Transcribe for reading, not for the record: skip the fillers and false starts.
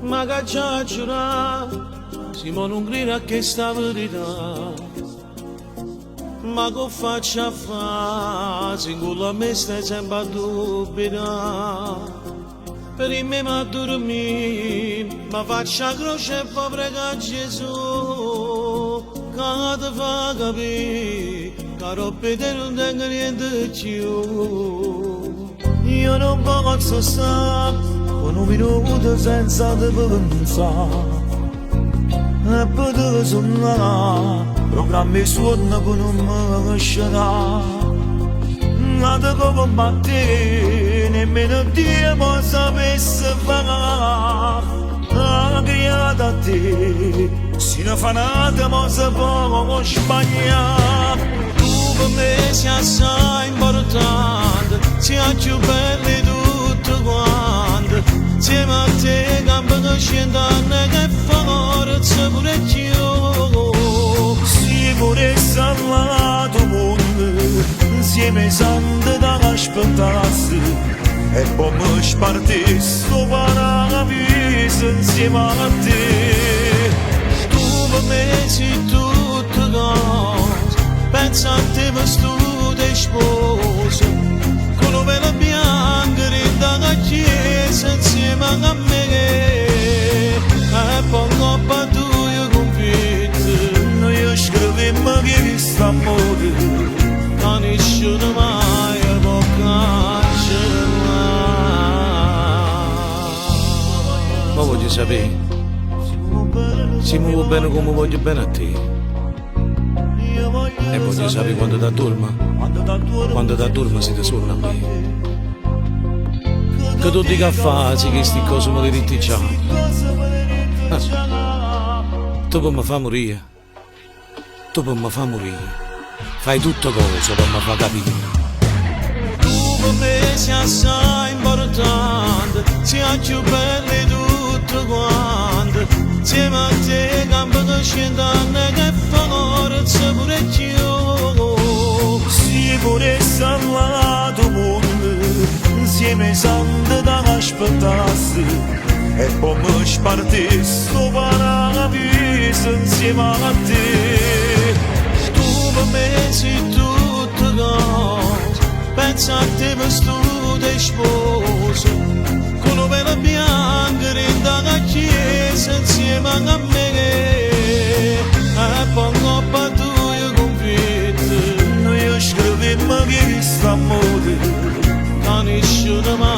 ma che già giura, Simo non grida che sta verità, ma che faccia a fa, singolo a me stai sempre a dubitare, per il me ma dormire, ma faccia croce e fa pregare Gesù, che ti fa capire, che roba te non tengo niente più. Io non posso stare un minuto senza te pensare, e poter suonare programmi suono che non mi lascerà. Nata come batte, nemmeno Dio può sapesse fare, la creata a te, si ne fa nata ma si può sbagliare. Tu per me sei assai importante, sei più bella di tutte quante, insieme a te campo che scendono che forza pure io. Sicurezza al tuo mondo, insieme santo da aspettarsi, e poi mi spartissi paradiso insieme a te. Tu per me sei tutto cose, pensa a te per studio e sposa, con una vela bianca dalla chiesa insieme a me, e poi coppa tu io convinto, noi scrivemmo che sta amore, che nessuno mai può cancellare. Ma voglio sapere, si muove bene come voglio bene a te, e voglio sapere quando da dorma si ti suona a me, che tu dica a fare che queste cose me le dite già. Tu per me fa morire, tu per me fa morire, fai tutto cosa per me fa capire. Tu per me sei assai importante, sei più bella di tutte quante, insieme a te campo che scendono che forza pure io. Sicurezza al tuo mondo, insieme santo da aspettarsi, e poi mi spartissi paradiso insieme a te. Tu per me sei tutto cose, pensa a te per studio e sposa, con una vela bianca dalla chiesa insieme a me, e poi coppa tu io convinto, noi scrivemmo che sta amore, che nessuno mai